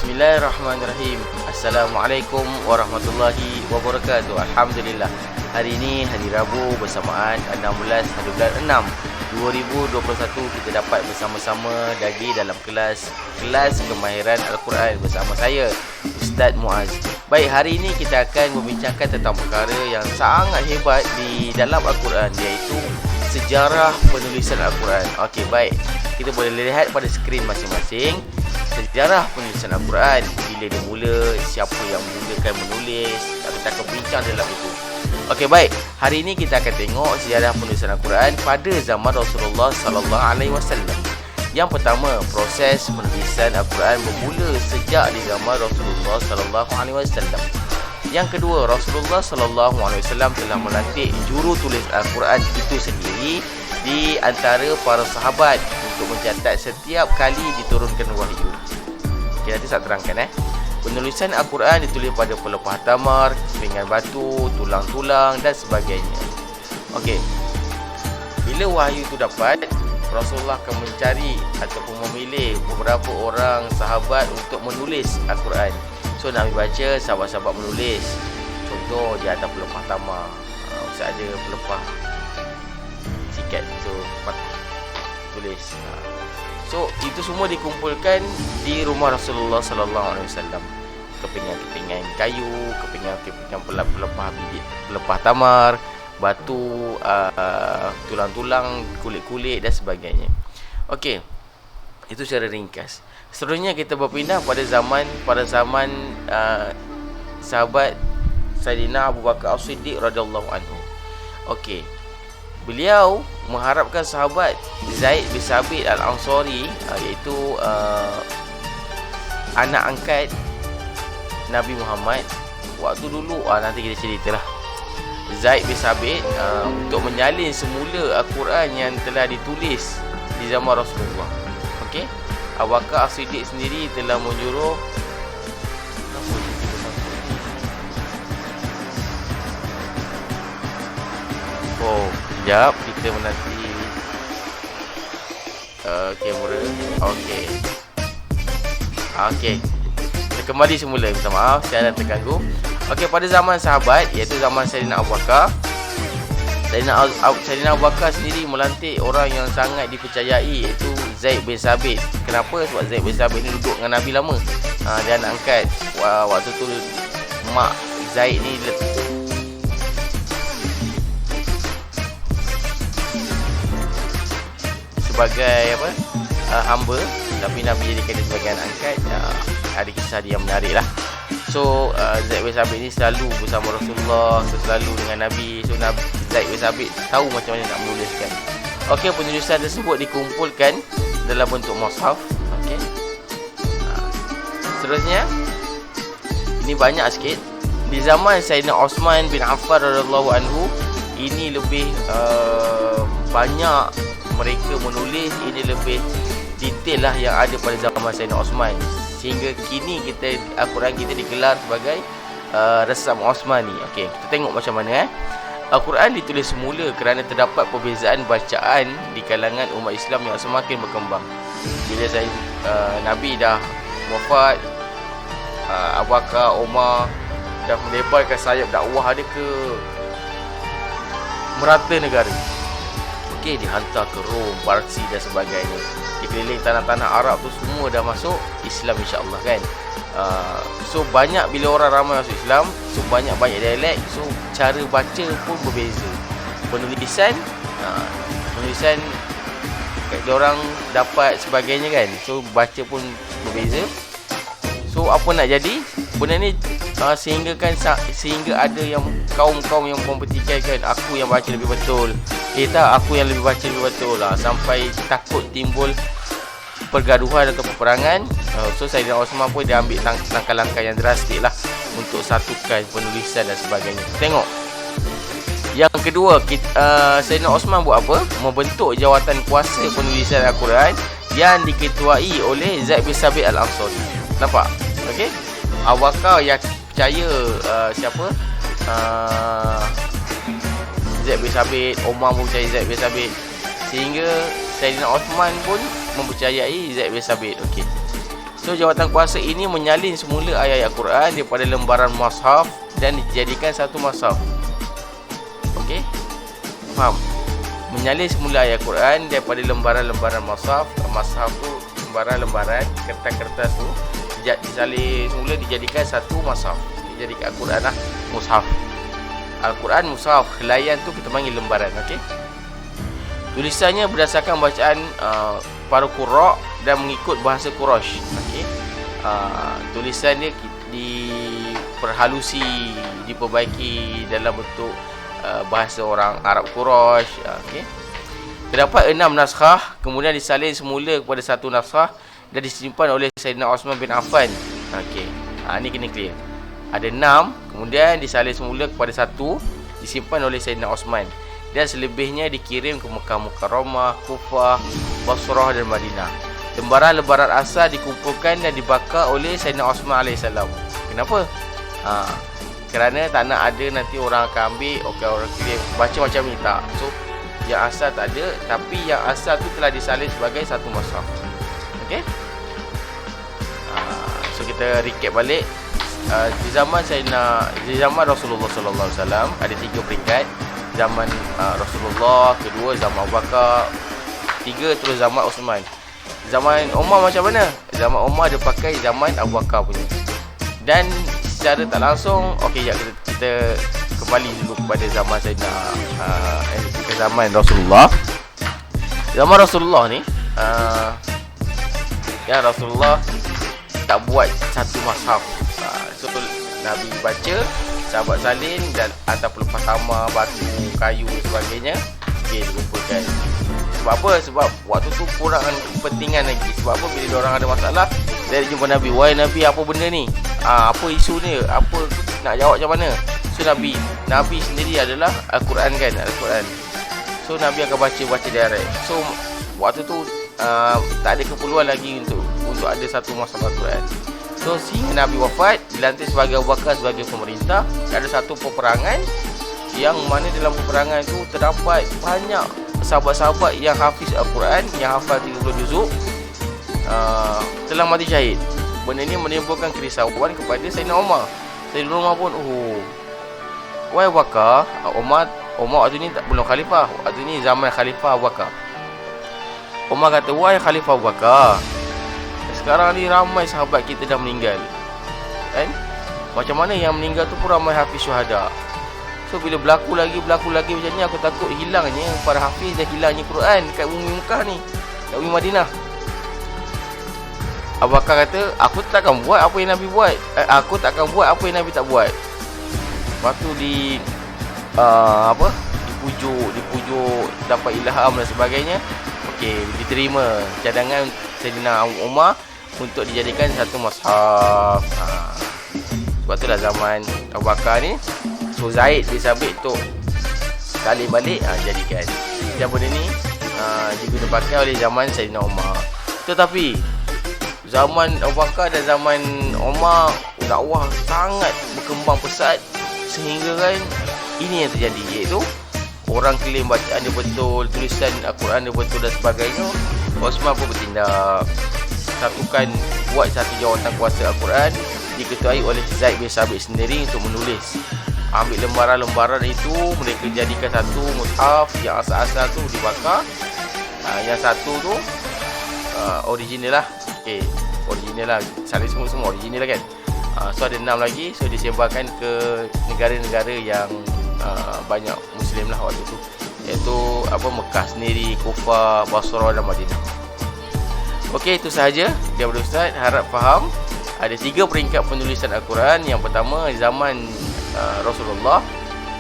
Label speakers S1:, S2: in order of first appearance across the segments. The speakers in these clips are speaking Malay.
S1: Bismillahirrahmanirrahim. Assalamualaikum warahmatullahi wabarakatuh. Alhamdulillah. Hari ini hari Rabu bersamaan 16 hari bulan 6 2021, kita dapat bersama-sama lagi dalam kelas kemahiran Al-Quran bersama saya, Ustaz Muaz. Baik, hari ini kita akan membincangkan tentang perkara yang sangat hebat di dalam Al-Quran, iaitu sejarah penulisan Al-Quran. Okey, baik. Kita boleh lihat pada skrin masing-masing sejarah penulisan Al-Quran, bila dia mula, siapa yang mulakan menulis, kita akan bincang dalam itu. Okey, baik. Hari ini kita akan tengok sejarah penulisan Al-Quran pada zaman Rasulullah sallallahu alaihi wasallam. Yang pertama, proses penulisan Al-Quran bermula sejak di zaman Rasulullah sallallahu alaihi wasallam. Yang kedua, Rasulullah sallallahu alaihi wasallam telah melantik juru tulis Al-Quran itu sendiri di antara para sahabat untuk mencatat setiap kali diturunkan wahyu. Okay, nanti saya terangkan. Penulisan Al-Quran ditulis pada pelepah tamar, pinggan batu, tulang-tulang dan sebagainya. Okey. Bila wahyu itu dapat, Rasulullah akan mencari ataupun memilih beberapa orang sahabat untuk menulis Al-Quran. So nak baca, sahabat-sahabat menulis. Contoh di atas pelepah tamar, Ustaz ada pelepah sikat, so tulis. So itu semua dikumpulkan di rumah Rasulullah sallallahu alaihi wasallam. Kepingan-kepingan kayu, kepingan-kepingan pelepah biji, pelepah tamar, batu, tulang-tulang, kulit-kulit dan sebagainya. Okey. Itu secara ringkas. Seterusnya kita berpindah pada zaman sahabat Sayyidina Abu Bakar As-Siddiq radhiyallahu anhu. Okey. Beliau mengharapkan sahabat Zaid bin Sabit Al-Ansari, iaitu anak angkat Nabi Muhammad waktu dulu. Nanti kita ceritalah. Zaid bin Sabit untuk menyalin semula Al-Quran yang telah ditulis di zaman Rasulullah. Okey. Abu Bakar As-Siddiq sendiri telah menyuruh sekejap, kita menanti kamera. Okey. Kita kembali semula. Minta maaf, saya dah terganggu. Okey, pada zaman sahabat, iaitu zaman Sayyidina Abu Bakar, Sayyidina Abu Bakar sendiri melantik orang yang sangat dipercayai, iaitu Zaid bin Sabit. Kenapa? Sebab Zaid bin Sabit ni duduk dengan Nabi lama. Dia anak angkat. Waktu tu mak Zaid ni sebagai hamba, tapi Nabi jadikan dia sebagai anak angkat. Ada kisah dia menarik lah. So Zaid bin Sabit ni selalu bersama Rasulullah, selalu dengan Nabi. So Zaid bin Sabit tahu macam mana nak menuliskan. Okey, penulisan tersebut dikumpulkan dalam bentuk mushaf. Okey. Seterusnya, ini banyak sikit. Di zaman Sayyidina Osman bin Affan radhiyallahu anhu, ini lebih banyak mereka menulis, ini lebih detail lah yang ada pada zaman Sayyidina Osman. Sehingga kini Al-Quran kita digelar sebagai Resam Osmani. Okey, kita tengok macam mana. Al-Quran ditulis semula kerana terdapat perbezaan bacaan di kalangan umat Islam yang semakin berkembang. Bila Nabi dah wafat, Abu Bakar, Umar dah melebarkan sayap dakwah dia ke merata negara. Okey, dihantar ke Rom, Parsi dan sebagainya. Di keliling tanah-tanah Arab tu semua dah masuk Islam, insya-Allah kan. So banyak, bila orang ramai masuk Islam, so banyak dialek, so cara baca pun berbeza. Penulisan dia orang dapat sebagainya kan. So baca pun berbeza. So apa nak jadi? Benda ni sehingga ada yang kaum-kaum yang kompetikan kan, aku yang baca lebih betul, aku yang lebih baca lebih betul lah, sampai takut timbul pergaduhan atau peperangan. So Sayyidina Osman pun dia ambil langkah-langkah yang drastik lah untuk satukan penulisan dan sebagainya. Tengok. Yang kedua, Sayyidina Osman buat apa? Membentuk jawatan kuasa penulisan Al-Quran yang diketuai oleh Zaid bin Sabit Al-Ansari. Nampak? Okey. Abu Bakar yang percaya siapa? Zaid bin Sabit, Umar pun percaya Zaid bin Sabit, sehingga Sayyidina Osman pun mempercayai Zaid bin Sabit. Okey. So jawatan kuasa ini menyalin semula ayat-ayat Quran daripada lembaran mushaf dan dijadikan satu mushaf. Okey, faham? Menyalin semula ayat Quran daripada lembaran-lembaran mushaf. Mushaf tu lembaran-lembaran kertas-kertas tu disalin semula dijadikan satu mushaf. Dijadikan Al-Quran lah mushaf. Al-Quran mushaf, helaian tu kita panggil lembaran. Okey. Tulisannya berdasarkan bacaan para qurra dan mengikut bahasa Quraisy. Okey. Tulisan dia diperhalusi, diperbaiki dalam bentuk bahasa orang Arab Quraisy. Okey. Terdapat 6 naskah, kemudian disalin semula kepada satu naskah dan disimpan oleh Sayyidina Osman bin Affan. Okey. Ni kena clear. Ada 6, kemudian disalin semula kepada satu, disimpan oleh Sayyidina Osman. Dan selebihnya dikirim ke Mekah Mukarramah, Kufah, Basrah dan Madinah. Lembaran-lembaran asal dikumpulkan dan dibakar oleh Sayyidina Osman AS. Kenapa? Kerana tak nak ada nanti orang akan ambil, orang kirim baca macam ni, tak. So yang asal tak ada, tapi yang asal tu telah disalin sebagai satu mushaf. Okey. So kita recap balik. Di zaman Rasulullah sallallahu alaihi wasallam ada 3 peringkat. Zaman Rasulullah, kedua zaman Abu Bakar, 3 terus zaman Osman. Zaman Umar macam mana? Zaman Umar dia pakai zaman Abu Bakar punya. Dan secara tak langsung, okey, kita kembali dulu kepada zaman ke zaman Rasulullah. Zaman Rasulullah ni Rasulullah tak buat satu mushaf. So Nabi baca, sahabat salin dan ataupun lepas tamar, batu, kayu dan sebagainya, okey, dikumpulkan. Sebab apa? Sebab waktu tu kurang kepentingan lagi. Sebab apa? Bila orang ada masalah, dia jumpa Nabi, "Wahai Nabi, apa benda ni? Apa isu ni? Apa nak jawab macam mana?" So Nabi sendiri adalah Al-Quran kan, Al-Quran. So Nabi akan baca direct. So waktu tu tak ada keperluan lagi untuk ada satu mushaf Al-Quran. So sehingga Nabi wafat, dilantik sebagai Abu Bakar sebagai pemerintah. Ada satu peperangan yang mana dalam peperangan itu terdapat banyak sahabat-sahabat yang hafiz Al-Quran, yang hafal 30 juzuk, telah mati syahid. Benda ini menimbulkan kerisauan kepada Sayyidina Umar. Sayyidina Umar pun, wahai Abu Bakar, Umar waktu ni belum khalifah, waktu ni zaman khalifah Abu Bakar. Umar kata, wahai khalifah Abu Bakar, sekarang ni ramai sahabat kita dah meninggal, kan? Macam mana yang meninggal tu pun ramai hafiz syuhada. So bila berlaku lagi macam ni, aku takut hilangnya para hafiz dan hilangnya Quran dekat bumi Mekah ni, dekat bumi Madinah. Abu Bakar kata, aku takkan buat apa yang Nabi buat. Aku takkan buat apa yang Nabi tak buat. Lepas tu dipujuk, dapat ilham dan sebagainya. Okey, diterima cadangan Sayyidina Umar untuk dijadikan satu mushaf. Sebab itulah zaman Abu Bakar ni, so Zaid disabit untuk salin balik, jadikan. Dan benda ni juga dipakai oleh zaman Sayyidina Umar. Tetapi zaman Abu Bakar dan zaman Umar, dakwah sangat berkembang pesat, sehingga kan ini yang terjadi, iaitu orang klaim bacaan dia betul, tulisan Al-Quran dia betul dan sebagainya. Osman pun bertindak, buat satu jawatan kuasa Al-Quran, diketuai oleh Zaid bin Sabit sendiri untuk menulis. Ambil lembaran-lembaran itu, mereka jadikan satu mushaf. Yang asal-asal tu dibakar, yang satu tu original lah. Okay, original lah, salin semua original lah kan. So ada 6 lagi, so disebarkan ke negara-negara yang banyak Muslim lah waktu tu, iaitu Mekah sendiri, Kufah, Basrah dan Madinah. Okey, itu sahaja daripada Ustaz. Harap faham. Ada 3 peringkat penulisan Al-Quran. Yang pertama, zaman Rasulullah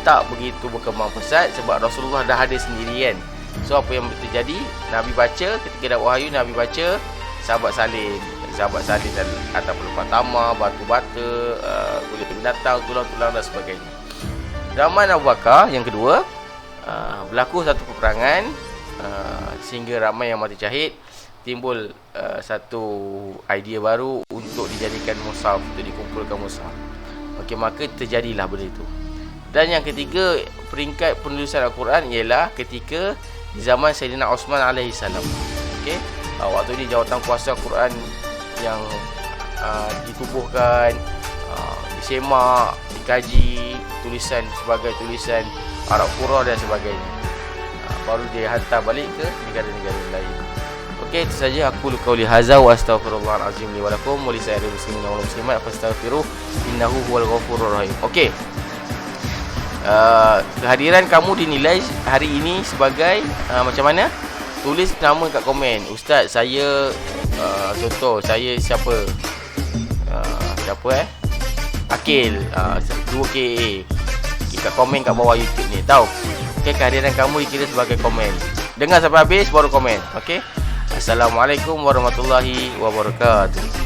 S1: tak begitu berkembang pesat sebab Rasulullah dah ada sendiri kan. So apa yang terjadi, Nabi baca, ketika dapat wahyu Nabi baca, sahabat salin dan ataupun lepas tamar, batu bata, kulit binatang, tulang-tulang dan sebagainya. Zaman Abu Bakar yang kedua, berlaku satu peperangan, sehingga ramai yang mati syahid. Timbul satu idea baru untuk dijadikan mushaf, untuk dikumpulkan mushaf. Okey, maka terjadilah benda itu. Dan yang ketiga, peringkat penulisan Al-Quran ialah ketika di zaman Sayyidina Osman AS. Okey, waktu ni jawatan kuasa Al-Quran yang ditubuhkan, disemak, dikaji, tulisan sebagai tulisan Arab Qura dan sebagainya. Baru dia hantar balik ke negara-negara lain. Okey, itu saja aku qauli hadza wa astaghfirullahal azim li wa lakum wa li sa'iril muslimin wal muslimat fastaghfiruh innahu huwal ghafurur rahim. Okey. Kehadiran kamu dinilai hari ini sebagai macam mana? Tulis nama kat komen. Ustaz, saya contoh saya siapa? Akil 2KA. Kita komen kat bawah YouTube ni, tahu? Okey, kehadiran kamu dikira sebagai komen. Dengar sampai habis baru komen. Okey. Assalamualaikum warahmatullahi wabarakatuh.